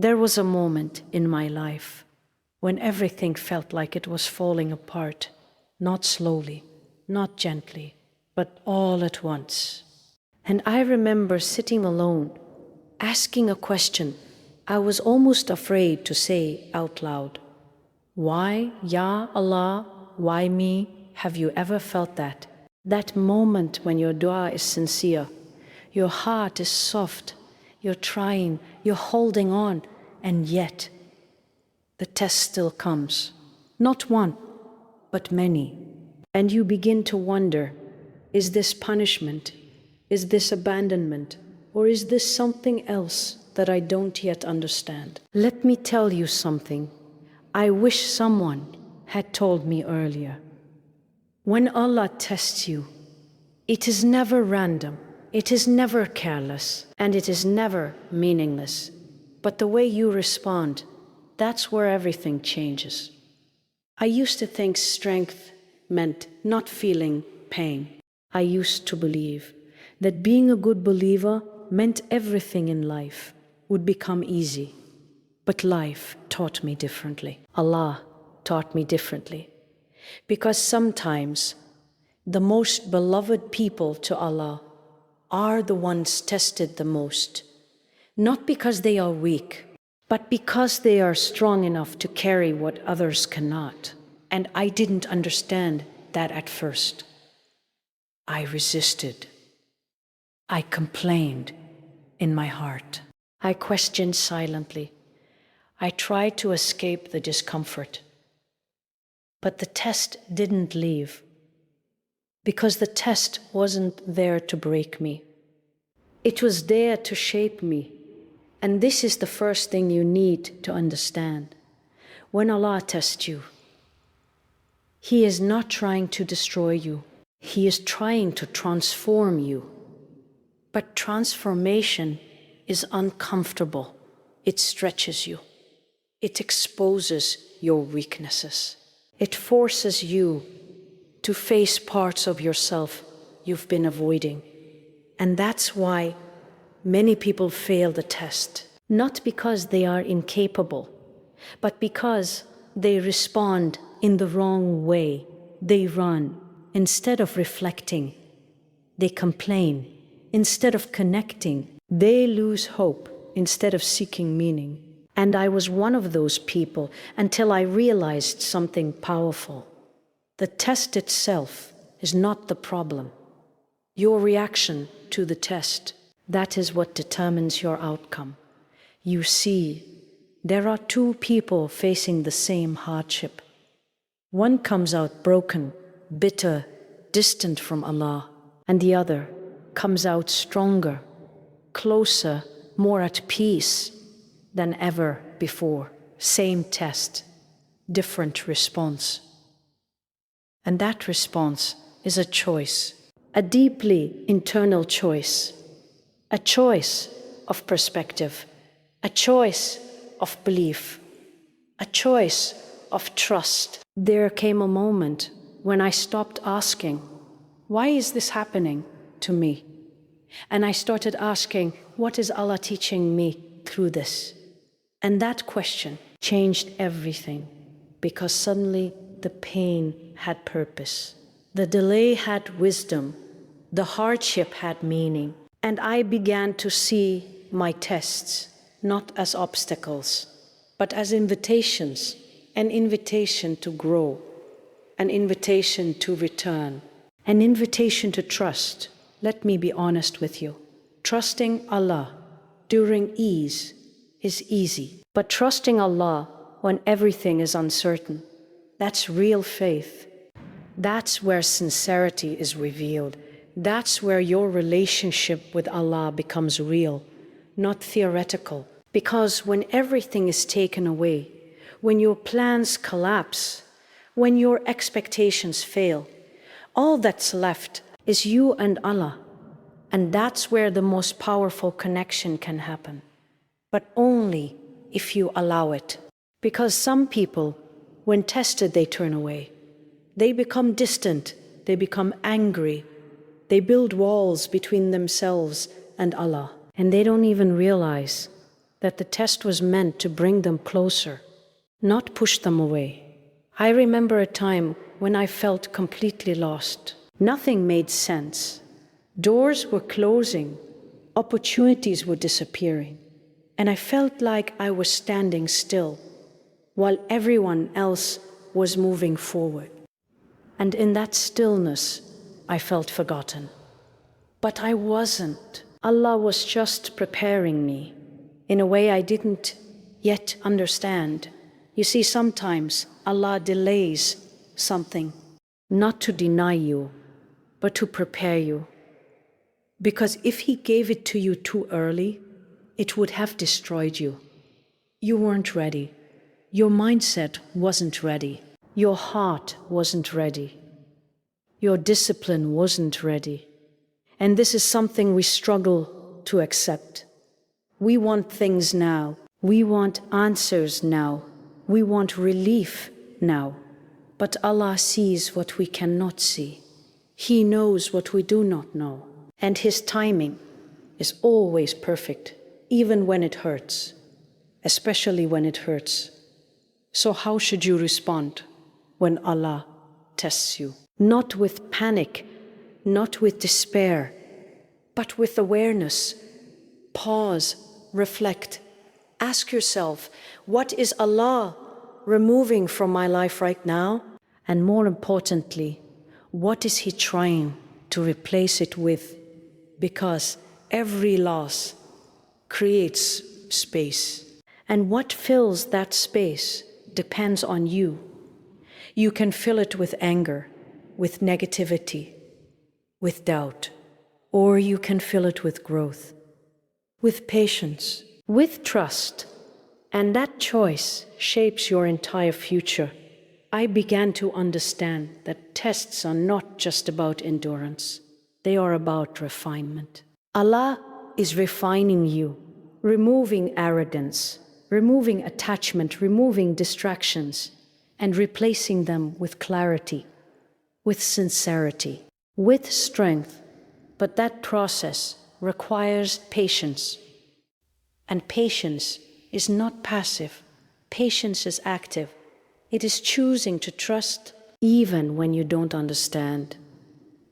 There was a moment in my life when everything felt like it was falling apart, not slowly, not gently, but all at once. And I remember sitting alone, asking a question I was almost afraid to say out loud. Why, Ya Allah, why me? Have you ever felt that? That moment when your dua is sincere, your heart is soft, you're trying, you're holding on, and yet the test still comes. Not one, but many. And you begin to wonder, is this punishment? Is this abandonment? Or is this something else that I don't yet understand? Let me tell you something I wish someone had told me earlier. When Allah tests you, it is never random, it is never careless, and it is never meaningless. But the way you respond, that's where everything changes. I used to think strength meant not feeling pain. I used to believe that being a good believer meant everything in life would become easy. But life taught me differently. Allah taught me differently. Because sometimes the most beloved people to Allah are the ones tested the most. Not because they are weak, but because they are strong enough to carry what others cannot. And I didn't understand that at first. I resisted. I complained in my heart. I questioned silently. I tried to escape the discomfort. But the test didn't leave, because the test wasn't there to break me. It was there to shape me. And this is the first thing you need to understand. When Allah tests you, He is not trying to destroy you. He is trying to transform you. But transformation is uncomfortable. It stretches you. It exposes your weaknesses. It forces you to face parts of yourself you've been avoiding. And that's why many people fail the test. Not because they are incapable, but because they respond in the wrong way. They run instead of reflecting. They complain instead of connecting. They lose hope instead of seeking meaning. And I was one of those people until I realized something powerful. The test itself is not the problem. Your reaction to the test, that is what determines your outcome. You see, there are two people facing the same hardship. One comes out broken, bitter, distant from Allah, and the other comes out stronger, closer, more at peace than ever before. Same test, different response. And that response is a choice, a deeply internal choice, a choice of perspective, a choice of belief, a choice of trust. There came a moment when I stopped asking, why is this happening to me? And I started asking, what is Allah teaching me through this? And that question changed everything, because suddenly the pain had purpose. The delay had wisdom. The hardship had meaning. And I began to see my tests not as obstacles, but as invitations, an invitation to grow, an invitation to return, an invitation to trust. Let me be honest with you. Trusting Allah during ease is easy, but trusting Allah when everything is uncertain, that's real faith. That's where sincerity is revealed. That's where your relationship with Allah becomes real, not theoretical. Because when everything is taken away, when your plans collapse, when your expectations fail, all that's left is you and Allah. And that's where the most powerful connection can happen. But only if you allow it. Because some people, when tested, they turn away. They become distant. They become angry. They build walls between themselves and Allah. And they don't even realize that the test was meant to bring them closer, not push them away. I remember a time when I felt completely lost. Nothing made sense. Doors were closing, opportunities were disappearing, and I felt like I was standing still while everyone else was moving forward. And in that stillness, I felt forgotten. But I wasn't. Allah was just preparing me in a way I didn't yet understand. You see, sometimes Allah delays something, not to deny you, but to prepare you. Because if He gave it to you too early, it would have destroyed you. You weren't ready. Your mindset wasn't ready. Your heart wasn't ready. Your discipline wasn't ready. And this is something we struggle to accept. We want things now. We want answers now. We want relief now. But Allah sees what we cannot see. He knows what we do not know. And His timing is always perfect, even when it hurts, especially when it hurts. So how should you respond when Allah tests you? Not with panic, not with despair, but with awareness. Pause, reflect. Ask yourself, what is Allah removing from my life right now? And more importantly, what is He trying to replace it with? Because every loss creates space. And what fills that space depends on you. You can fill it with anger, with negativity, with doubt, or you can fill it with growth, with patience, with trust. And that choice shapes your entire future. I began to understand that tests are not just about endurance. They are about refinement. Allah is refining you, removing arrogance, removing attachment, removing distractions, and replacing them with clarity, with sincerity, with strength. But that process requires patience. And patience is not passive. Patience is active. It is choosing to trust even when you don't understand.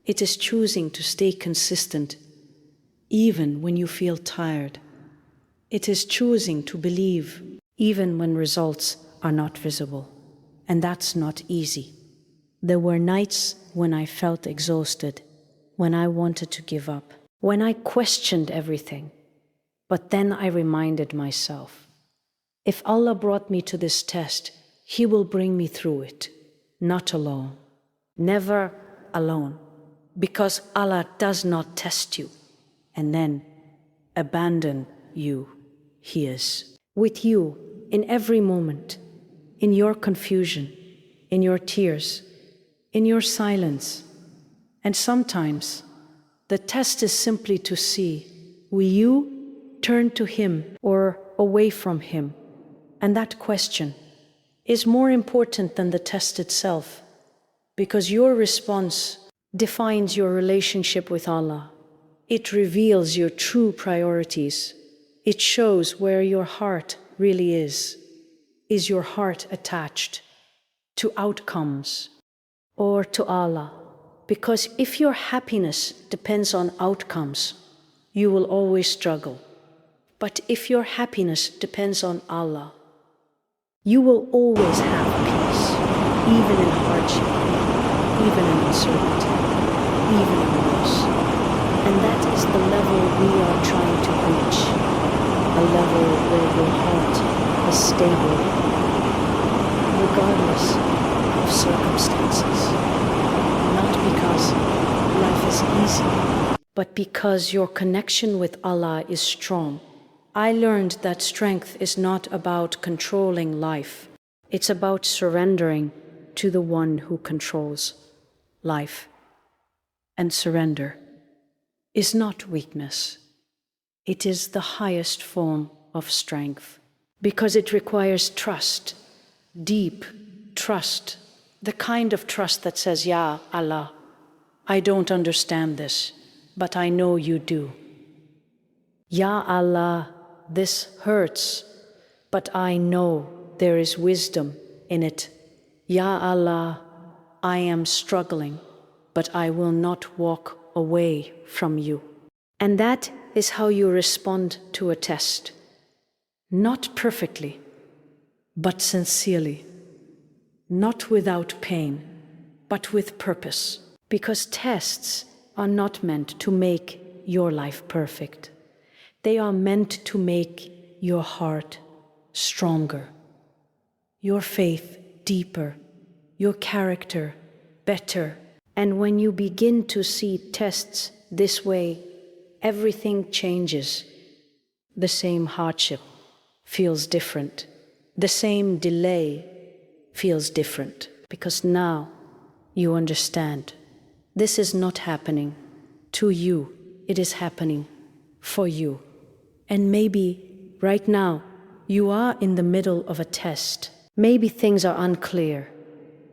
It is choosing to stay consistent even when you feel tired. It is choosing to believe even when results are not visible. And that's not easy. There were nights when I felt exhausted, when I wanted to give up, when I questioned everything. But then I reminded myself, if Allah brought me to this test, He will bring me through it, not alone, never alone, because Allah does not test you and then abandon you. He is with you in every moment, in your confusion, in your tears, in your silence. And sometimes the test is simply to see, will you turn to Him or away from Him? And that question is more important than the test itself, because your response defines your relationship with Allah. It reveals your true priorities. It shows where your heart really is. Is your heart attached to outcomes or to Allah? Because if your happiness depends on outcomes, you will always struggle. But if your happiness depends on Allah, you will always have peace, even in hardship, even in uncertainty, even in loss. And that is the level we are trying to reach, a level where your heart is stable, regardless of circumstances. Not because life is easy, but because your connection with Allah is strong. I learned that strength is not about controlling life. It's about surrendering to the one who controls life. And surrender is not weakness. It is the highest form of strength, because it requires trust, deep trust, the kind of trust that says, Ya Allah, I don't understand this, but I know you do. Ya Allah, this hurts, but I know there is wisdom in it. Ya Allah, I am struggling, but I will not walk away from you. And that is how you respond to a test. Not perfectly, but sincerely. Not without pain, but with purpose. Because tests are not meant to make your life perfect. They are meant to make your heart stronger, your faith deeper, your character better. And when you begin to see tests this way, everything changes. The same hardship feels different. The same delay feels different, because now you understand. This is not happening to you, it is happening for you. And maybe right now you are in the middle of a test. Maybe things are unclear.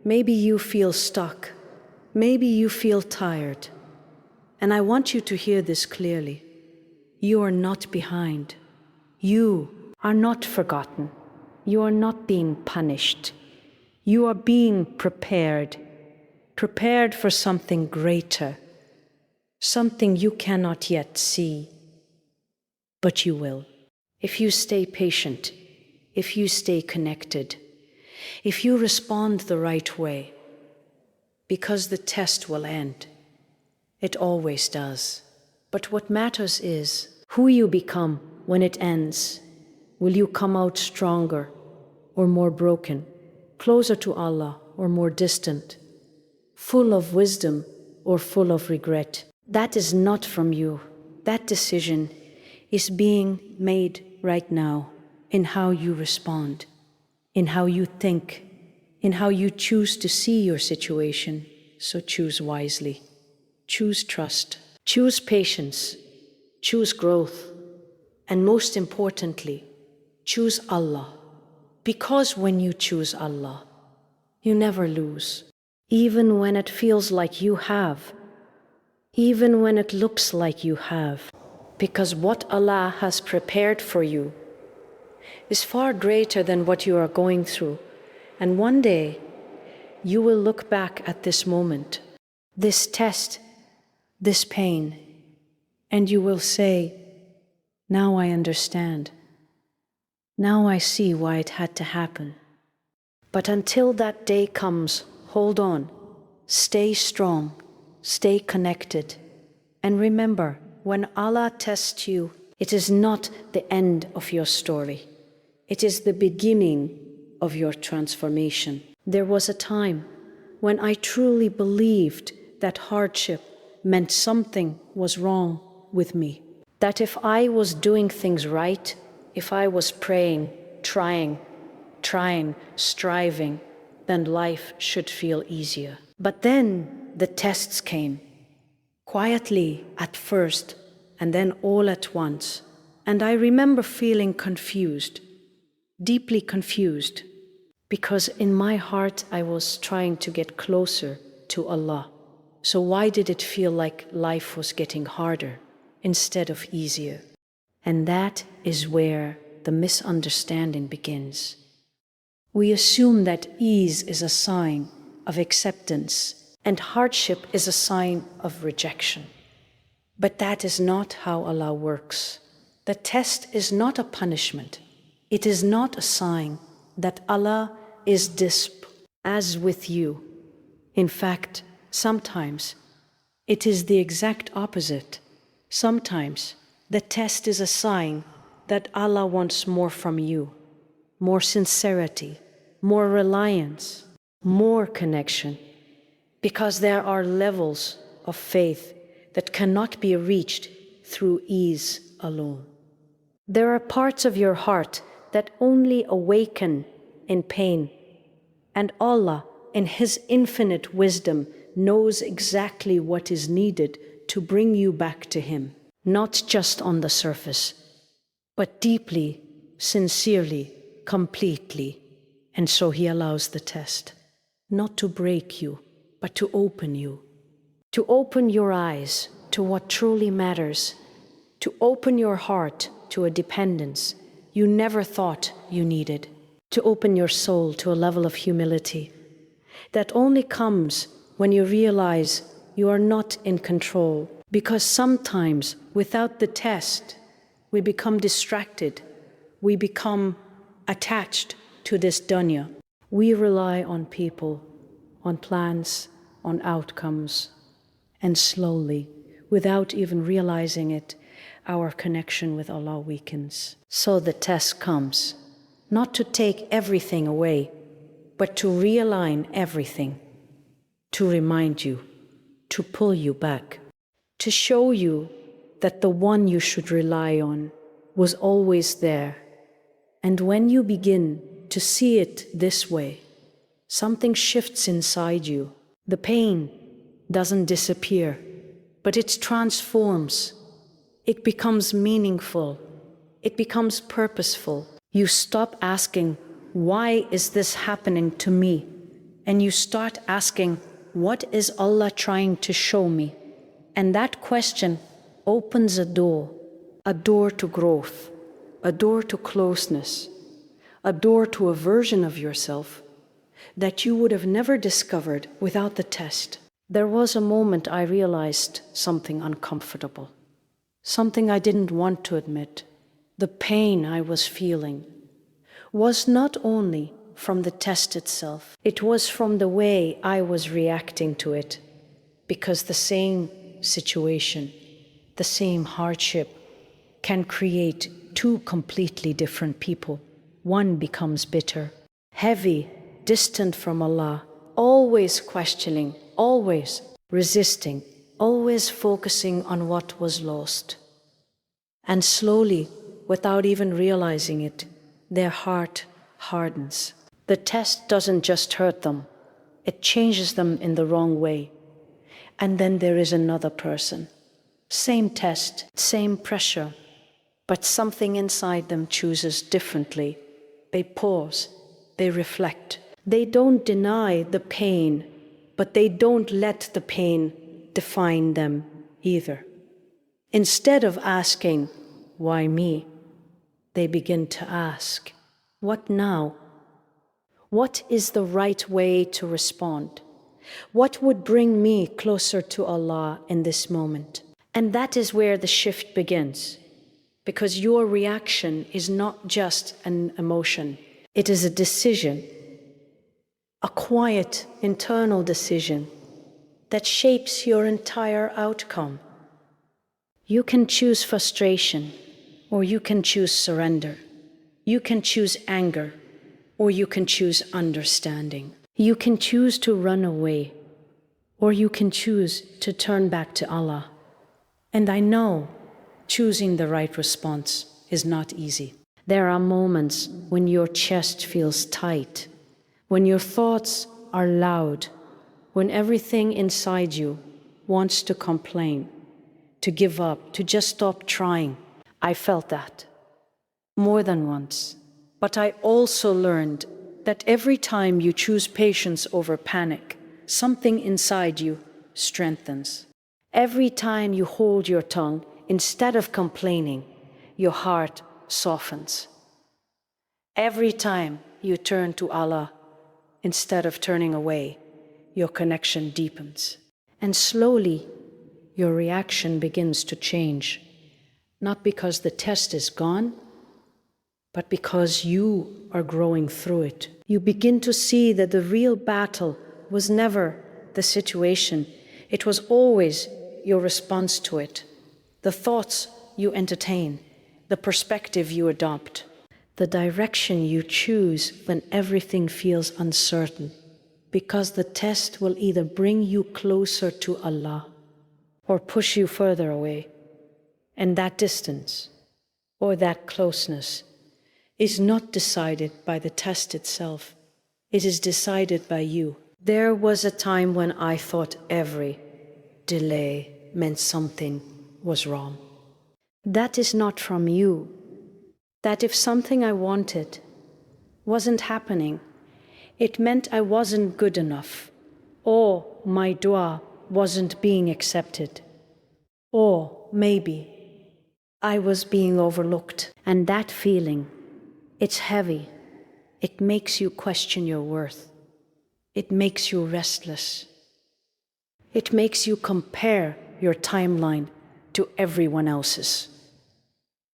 Maybe you feel stuck. Maybe you feel tired. And I want you to hear this clearly. You are not behind. You are not forgotten. You are not being punished. You are being prepared for something greater, something you cannot yet see, but you will. If you stay patient, if you stay connected, if you respond the right way, because the test will end. It always does. But what matters is who you become when it ends. Will you come out stronger or more broken, closer to Allah or more distant, full of wisdom or full of regret? That is not from you. That decision is being made right now in how you respond, in how you think, in how you choose to see your situation. So choose wisely, choose trust, choose patience, choose growth, and most importantly, choose Allah. Because when you choose Allah, you never lose. Even when it feels like you have, even when it looks like you have, because what Allah has prepared for you is far greater than what you are going through. And one day, you will look back at this moment, this test, this pain, and you will say, now I understand. Now I see why it had to happen. But until that day comes, hold on, stay strong, stay connected. And remember, when Allah tests you, it is not the end of your story. It is the beginning of your transformation. There was a time when I truly believed that hardship meant something was wrong with me. That if I was doing things right, if I was praying, trying, striving, then life should feel easier. But then the tests came, quietly at first, and then all at once. And I remember feeling confused, deeply confused, because in my heart I was trying to get closer to Allah. So why did it feel like life was getting harder instead of easier? And that is where the misunderstanding begins. We assume that ease is a sign of acceptance and hardship is a sign of rejection. But that is not how Allah works. The test is not a punishment. It is not a sign that Allah is as with you. In fact, sometimes it is the exact opposite. Sometimes the test is a sign that Allah wants more from you, more sincerity, more reliance, more connection, because there are levels of faith that cannot be reached through ease alone. There are parts of your heart that only awaken in pain, and Allah, in His infinite wisdom, knows exactly what is needed to bring you back to Him, not just on the surface, but deeply, sincerely, completely. And so He allows the test, not to break you, but to open you, to open your eyes to what truly matters, to open your heart to a dependence you never thought you needed, to open your soul to a level of humility that only comes when you realize you are not in control. Because sometimes, without the test, we become distracted, we become attached to this dunya. We rely on people, on plans, on outcomes, and slowly, without even realizing it, our connection with Allah weakens. So the test comes, not to take everything away, but to realign everything, to remind you, to pull you back, to show you that the one you should rely on was always there. And when you begin to see it this way, something shifts inside you. The pain doesn't disappear, but it transforms. It becomes meaningful. It becomes purposeful. You stop asking, why is this happening to me? And you start asking, what is Allah trying to show me? And that question opens a door to growth, a door to closeness, a door to a version of yourself that you would have never discovered without the test. There was a moment I realized something uncomfortable, something I didn't want to admit. The pain I was feeling was not only from the test itself, it was from the way I was reacting to it, because the same situation, the same hardship can create two completely different people. One becomes bitter, heavy, distant from Allah, always questioning, always resisting, always focusing on what was lost. And slowly, without even realizing it, their heart hardens. The test doesn't just hurt them, it changes them in the wrong way. And then there is another person. Same test, same pressure, but something inside them chooses differently. They pause, they reflect. They don't deny the pain, but they don't let the pain define them either. Instead of asking, why me? They begin to ask, what now? What is the right way to respond? What would bring me closer to Allah in this moment? And that is where the shift begins, because your reaction is not just an emotion, it is a decision, a quiet internal decision that shapes your entire outcome. You can choose frustration, or you can choose surrender. You can choose anger, or you can choose understanding. You can choose to run away, or you can choose to turn back to Allah. And I know choosing the right response is not easy. There are moments when your chest feels tight, when your thoughts are loud, when everything inside you wants to complain, to give up, to just stop trying. I felt that more than once. But I also learned that every time you choose patience over panic, something inside you strengthens. Every time you hold your tongue, instead of complaining, your heart softens. Every time you turn to Allah, instead of turning away, your connection deepens. And slowly, your reaction begins to change. Not because the test is gone, but because you are growing through it. You begin to see that the real battle was never the situation. It was always your response to it, the thoughts you entertain, the perspective you adopt, the direction you choose when everything feels uncertain. Because the test will either bring you closer to Allah or push you further away. And that distance or that closeness is not decided by the test itself. It is decided by you. There was a time when I thought every delay meant something was wrong. That is not from you. That if something I wanted wasn't happening, it meant I wasn't good enough, or my dua wasn't being accepted, or maybe I was being overlooked. And that feeling, it's heavy. It makes you question your worth. It makes you restless. It makes you compare your timeline to everyone else's.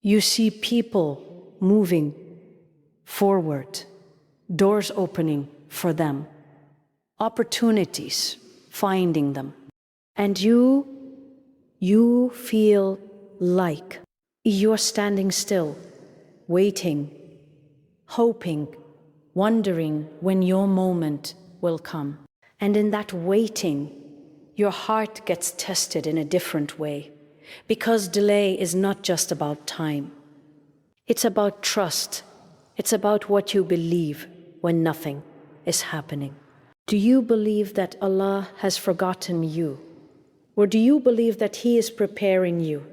You see people moving forward, doors opening for them, opportunities finding them. And you feel like you're standing still, waiting, hoping, wondering when your moment will come. And in that waiting, your heart gets tested in a different way, because delay is not just about time. It's about trust. It's about what you believe when nothing is happening. Do you believe that Allah has forgotten you? Or do you believe that He is preparing you?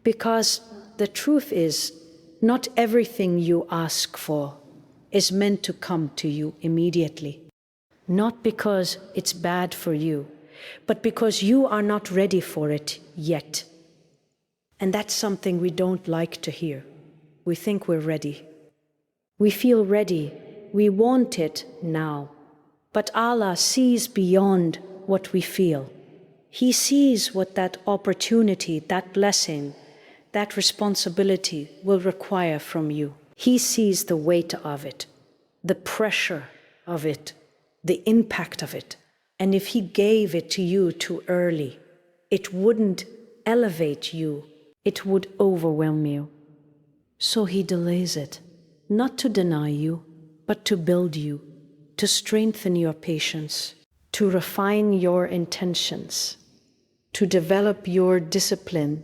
Because the truth is, not everything you ask for is meant to come to you immediately. Not because it's bad for you, but because you are not ready for it yet. And that's something we don't like to hear. We think we're ready. We feel ready. We want it now. But Allah sees beyond what we feel. He sees what that opportunity, that blessing, that responsibility will require from you. He sees the weight of it, the pressure of it, the impact of it. And if He gave it to you too early, it wouldn't elevate you, it would overwhelm you. So He delays it, not to deny you, but to build you, to strengthen your patience, to refine your intentions, to develop your discipline,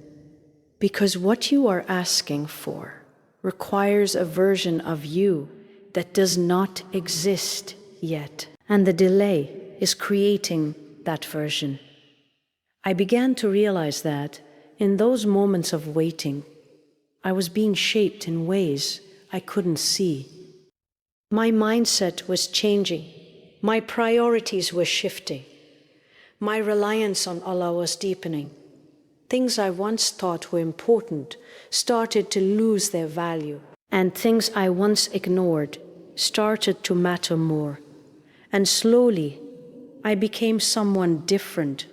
because what you are asking for requires a version of you that does not exist yet. And the delay is creating that version. I began to realize that in those moments of waiting, I was being shaped in ways I couldn't see. My mindset was changing. My priorities were shifting. My reliance on Allah was deepening. Things I once thought were important started to lose their value, and things I once ignored started to matter more. And slowly, I became someone different,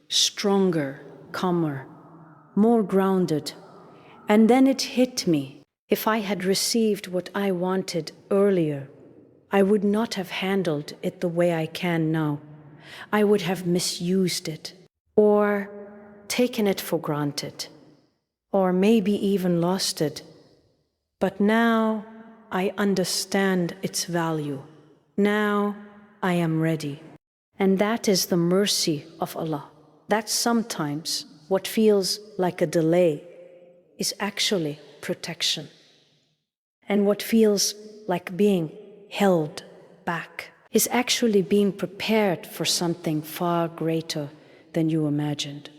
stronger, calmer, more grounded. And then it hit me. If I had received what I wanted earlier, I would not have handled it the way I can now. I would have misused it, or taken it for granted, or maybe even lost it. But now I understand its value. Now I am ready. And that is the mercy of Allah. That sometimes what feels like a delay is actually protection. And what feels like being held back is actually being prepared for something far greater than you imagined.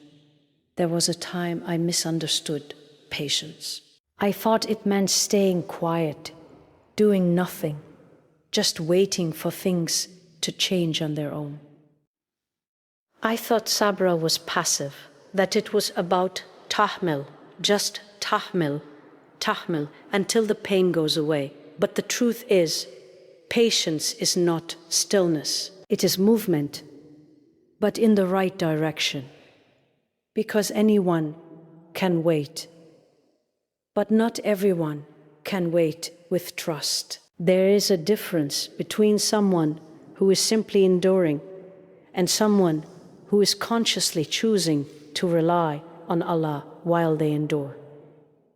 There was a time I misunderstood patience. I thought it meant staying quiet, doing nothing, just waiting for things to change on their own. I thought sabr was passive, that it was about tahmil, just tahmil, until the pain goes away. But the truth is, patience is not stillness. It is movement, but in the right direction. Because anyone can wait, but not everyone can wait with trust. There is a difference between someone who is simply enduring and someone who is consciously choosing to rely on Allah while they endure.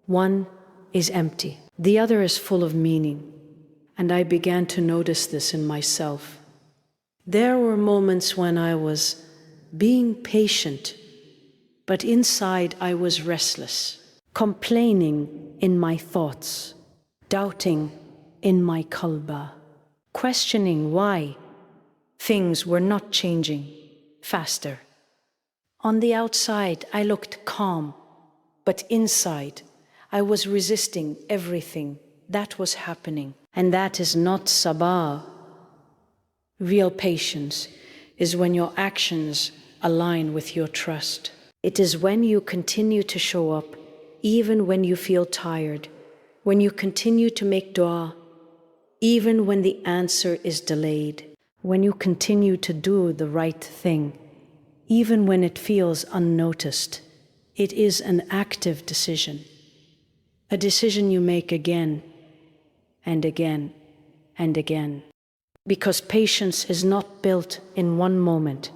One is empty, the other is full of meaning, and I began to notice this in myself. There were moments when I was being patient, but inside I was restless, complaining in my thoughts, doubting in my qalba, questioning why things were not changing faster. On the outside, I looked calm, but inside, I was resisting everything that was happening. And that is not sabr. Real patience is when your actions align with your trust. It is when you continue to show up even when you feel tired, when you continue to make dua, even when the answer is delayed, when you continue to do the right thing, even when it feels unnoticed. It is an active decision, a decision you make again and again and again. Because patience is not built in one moment.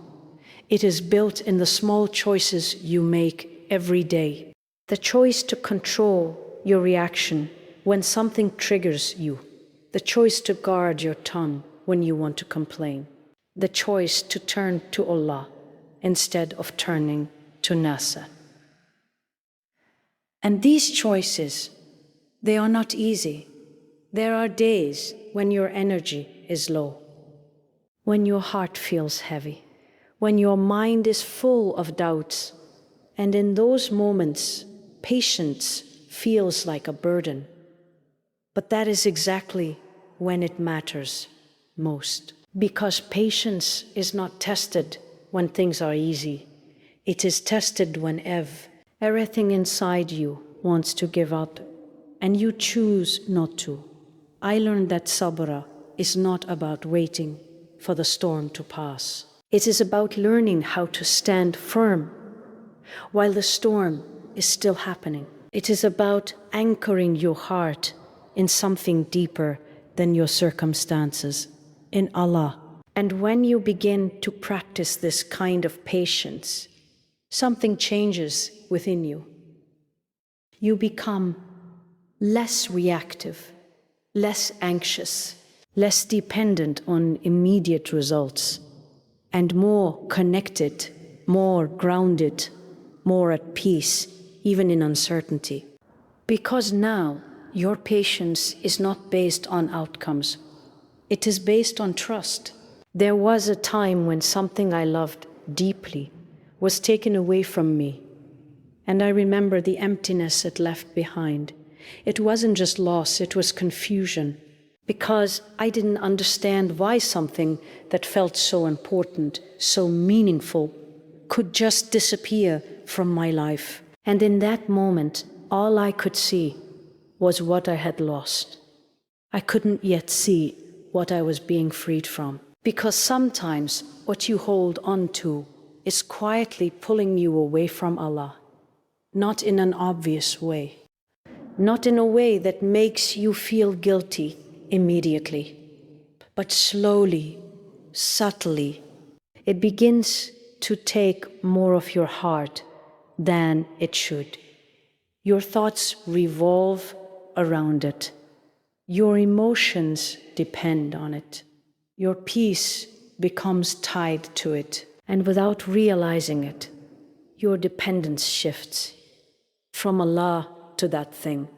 It is built in the small choices you make every day. The choice to control your reaction when something triggers you. The choice to guard your tongue when you want to complain. The choice to turn to Allah instead of turning to Nasa. And these choices, they are not easy. There are days when your energy is low, when your heart feels heavy, when your mind is full of doubts, and in those moments, patience feels like a burden. But that is exactly when it matters most. Because patience is not tested when things are easy. It is tested when everything inside you wants to give up, and you choose not to. I learned that sabr is not about waiting for the storm to pass. It is about learning how to stand firm while the storm is still happening. It is about anchoring your heart in something deeper than your circumstances, in Allah. And when you begin to practice this kind of patience, something changes within you. You become less reactive, less anxious, less dependent on immediate results, and more connected, more grounded, more at peace, even in uncertainty. Because now your patience is not based on outcomes. It is based on trust. There was a time when something I loved deeply was taken away from me, and I remember the emptiness it left behind. It wasn't just loss, it was confusion, because I didn't understand why something that felt so important, so meaningful, could just disappear from my life. And in that moment, all I could see was what I had lost. I couldn't yet see what I was being freed from. Because sometimes what you hold on to is quietly pulling you away from Allah, not in an obvious way, not in a way that makes you feel guilty immediately, but slowly, subtly, it begins to take more of your heart than it should. Your thoughts revolve around it. Your emotions depend on it. Your peace becomes tied to it. And without realizing it, your dependence shifts from Allah to that thing.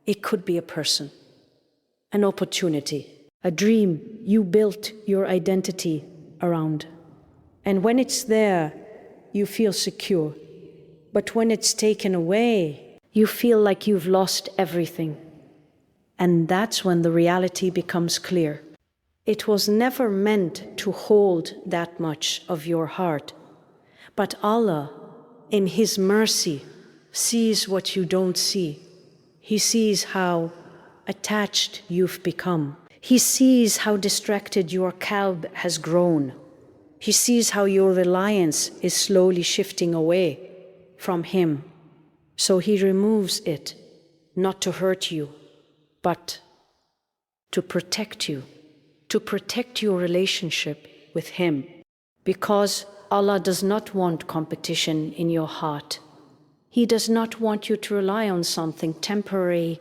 It could be a person, an opportunity, a dream you built your identity around. And when it's there, you feel secure. But when it's taken away, you feel like you've lost everything. And that's when the reality becomes clear. It was never meant to hold that much of your heart. But Allah, in His mercy, sees what you don't see. He sees how attached you've become. He sees how distracted your qalb has grown. He sees how your reliance is slowly shifting away from Him. So He removes it, not to hurt you, but to protect you, to protect your relationship with Him. Because Allah does not want competition in your heart. He does not want you to rely on something temporary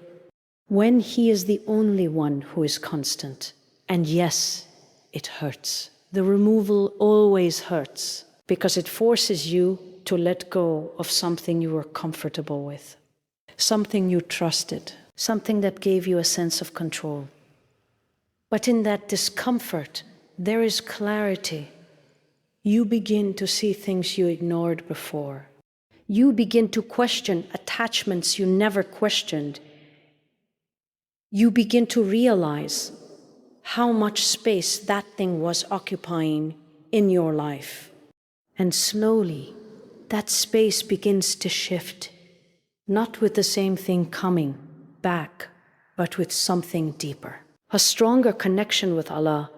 when He is the only one who is constant. And yes, it hurts. The removal always hurts because it forces you to let go of something you were comfortable with, something you trusted, something that gave you a sense of control. But in that discomfort, there is clarity. You begin to see things you ignored before. You begin to question attachments you never questioned. You begin to realize how much space that thing was occupying in your life. And slowly, that space begins to shift. not with the same thing coming back, but with something deeper. A stronger connection with Allah,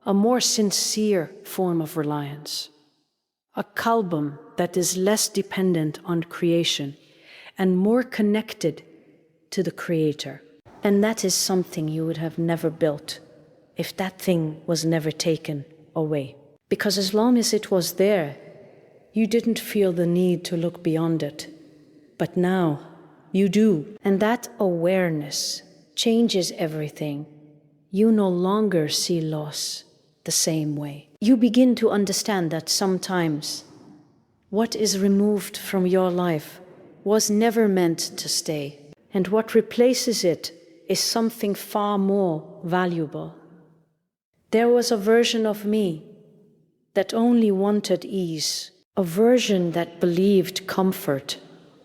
a more sincere form of reliance, a qalbum that is less dependent on creation and more connected to the Creator. And that is something you would have never built if that thing was never taken away. Because as long as it was there, you didn't feel the need to look beyond it. But now you do. And that awareness changes everything. You no longer see loss the same way. You begin to understand that sometimes what is removed from your life was never meant to stay. And what replaces it is something far more valuable. There was a version of me that only wanted ease, a version that believed comfort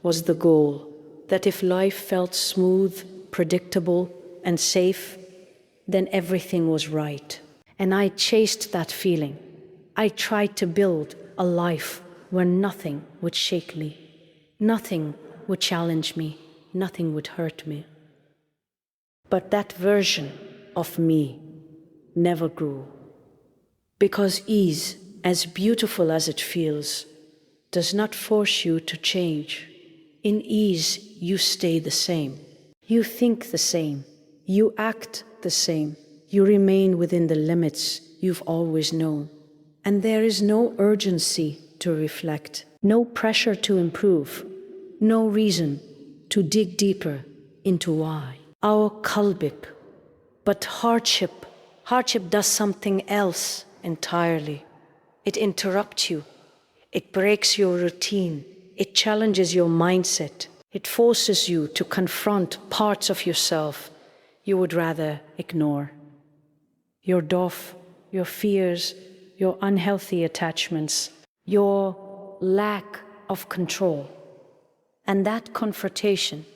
was the goal, that if life felt smooth, predictable, and safe, then everything was right. And I chased that feeling. I tried to build a life where nothing would shake me, nothing would challenge me, nothing would hurt me. But that version of me never grew. Because ease, as beautiful as it feels, does not force you to change. In ease, you stay the same. You think the same. You act the same. You remain within the limits you've always known. And there is no urgency to reflect, no pressure to improve, no reason to dig deeper into why. Our qalbik. But hardship does something else entirely. It interrupts you. It breaks your routine. It challenges your mindset. It forces you to confront parts of yourself you would rather ignore. Your doubt, your fears, your unhealthy attachments, your lack of control. And that confrontation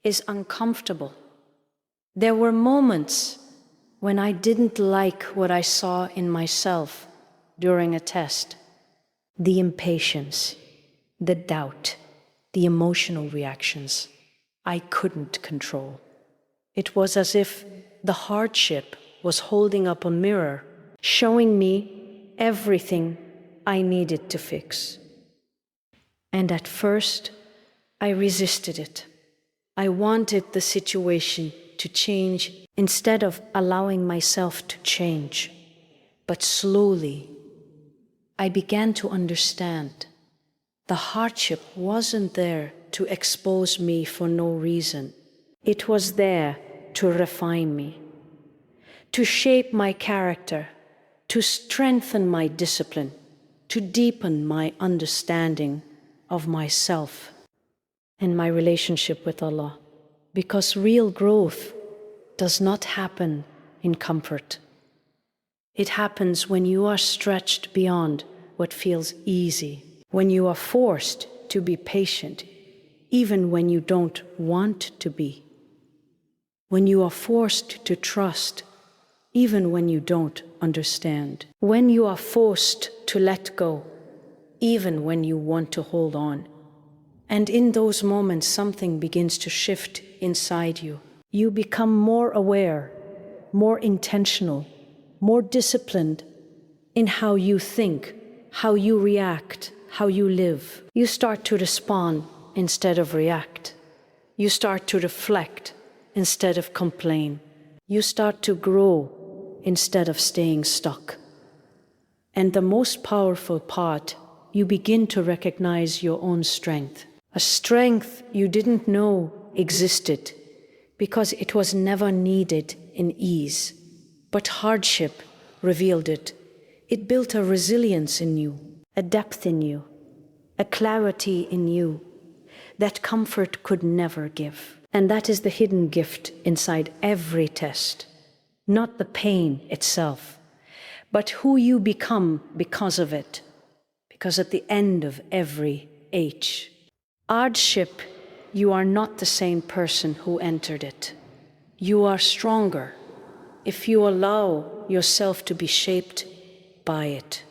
is uncomfortable. There were moments when I didn't like what I saw in myself during a test. The impatience, the doubt, the emotional reactions I couldn't control. It was as if the hardship was holding up a mirror, showing me everything I needed to fix. And at first, I resisted it. I wanted the situation to change instead of allowing myself to change. But slowly, I began to understand the hardship wasn't there to expose me for no reason. It was there to refine me, to shape my character, to strengthen my discipline, to deepen my understanding of myself and my relationship with Allah. Because real growth does not happen in comfort. It happens when you are stretched beyond what feels easy, when you are forced to be patient, even when you don't want to be, when you are forced to trust, even when you don't understand, when you are forced to let go, even when you want to hold on. And in those moments, something begins to shift inside you. You become more aware, more intentional, more disciplined in how you think, how you react, how you live. You start to respond instead of react. You start to reflect instead of complain. You start to grow instead of staying stuck. And the most powerful part, you begin to recognize your own strength. A strength you didn't know existed because it was never needed in ease. But hardship revealed it. It built a resilience in you, a depth in you, a clarity in you that comfort could never give. And that is the hidden gift inside every test. Not the pain itself, but who you become because of it. Because at the end of every hardship, you are not the same person who entered it. You are stronger if you allow yourself to be shaped by it.